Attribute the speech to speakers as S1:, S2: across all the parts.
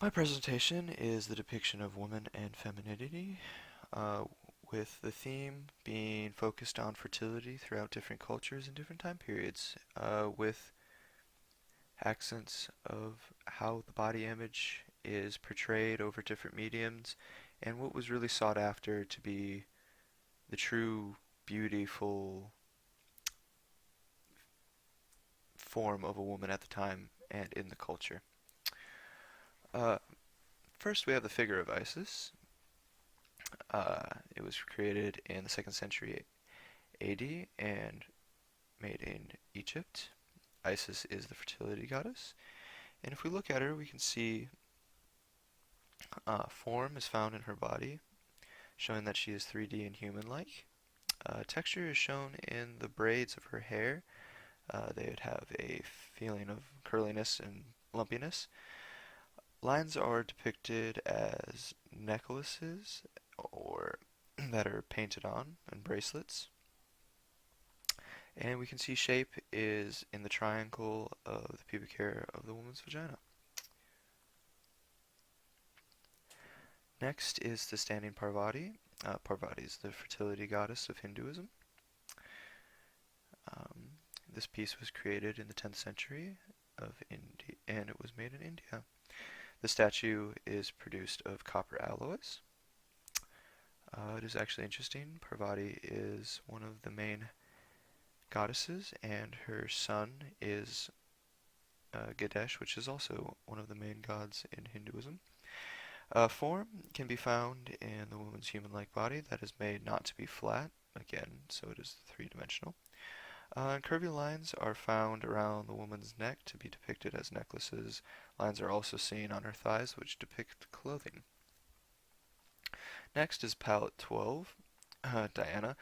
S1: My presentation is the depiction of woman and femininity, uh, with the theme being focused on fertility throughout different cultures and different time periods, with accents of how the body image is portrayed over different mediums, and what was really sought after to be the true, beautiful form of a woman at the time and in the culture. Uh, First, we have the figure of Isis. It was created in the 2nd century AD and made in Egypt. Isis is the fertility goddess. And if we look at her, we can see form is found in her body, showing that she is 3D and human-like. Texture is shown in the braids of her hair. They would have a feeling of curliness and lumpiness. Lines are depicted as necklaces or that are painted on and bracelets. And we can see shape is in the triangle of the pubic hair of the woman's vagina. Next is the standing Parvati. Parvati is the fertility goddess of Hinduism. This piece was created in the 10th century of India, and it was made in India. The statue is produced of copper alloys. It is actually interesting. Parvati is one of the main goddesses, and her son is Ganesh, which is also one of the main gods in Hinduism. Form can be found in the woman's human-like body that is made not to be flat, again, so it is three-dimensional. Curvy lines are found around the woman's neck to be depicted as necklaces. Lines are also seen on her thighs, which depict clothing. Next is palette 12, Diana.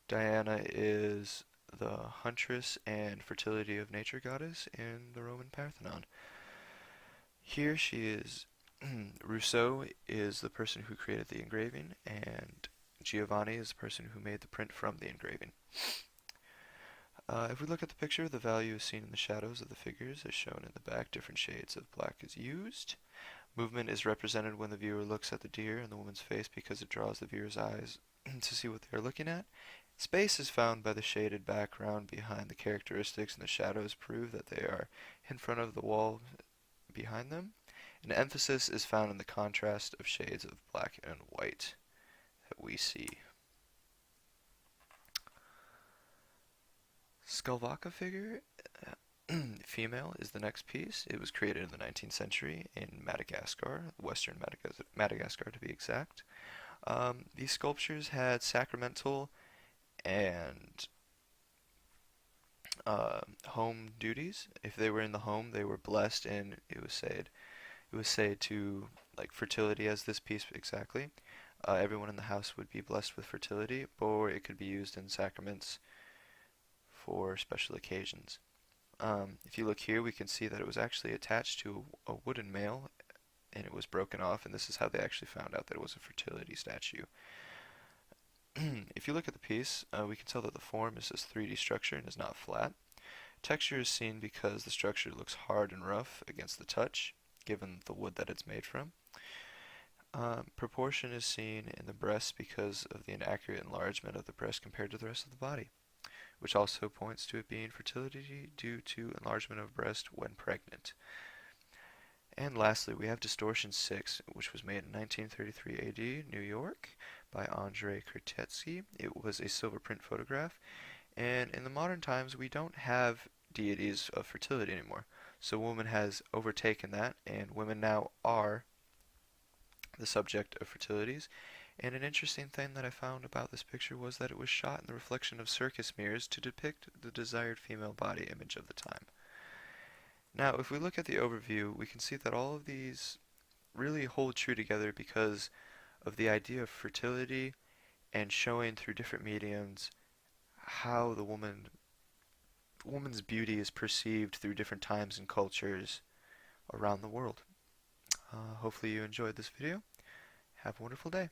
S1: Diana is the huntress and fertility of nature goddess in the Roman Parthenon. Here she is. Rousseau is the person who created the engraving, and Giovanni is the person who made the print from the engraving. If we look at the picture, the value is seen in the shadows of the figures as shown in the back. Different shades of black is used. Movement is represented when the viewer looks at the deer in the woman's face because it draws the viewer's eyes to see what they are looking at. Space is found by the shaded background behind the characteristics, and the shadows prove that they are in front of the wall behind them. An emphasis is found in the contrast of shades of black and white that we see. Skulvaka figure, female, is the next piece. It was created in the 19th century in Madagascar, western Madagascar to be exact. These sculptures had sacramental and home duties. If they were in the home, they were blessed, and it was said to, like fertility as this piece exactly. Everyone in the house would be blessed with fertility, or it could be used in sacraments for special occasions. If you look here, we can see that it was actually attached to a wooden nail, and it was broken off, and this is how they actually found out that it was a fertility statue. If you look at the piece, we can tell that the form is this 3D structure and is not flat. Texture is seen because the structure looks hard and rough against the touch, given the wood that it's made from. Proportion is seen in the breast because of the inaccurate enlargement of the breast compared to the rest of the body, which also points to it being fertility due to enlargement of breast when pregnant. And lastly, we have Distortion 6, which was made in 1933 AD, New York, by Andrei Kurtetsky. It was a silver print photograph, and in the modern times, we don't have deities of fertility anymore. So woman has overtaken that, and women now are the subject of fertilities. And an interesting thing that I found about this picture was that it was shot in the reflection of circus mirrors to depict the desired female body image of the time. Now, if we look at the overview, we can see that all of these really hold true together because of the idea of fertility and showing through different mediums how the woman's beauty is perceived through different times and cultures around the world. Hopefully you enjoyed this video. Have a wonderful day.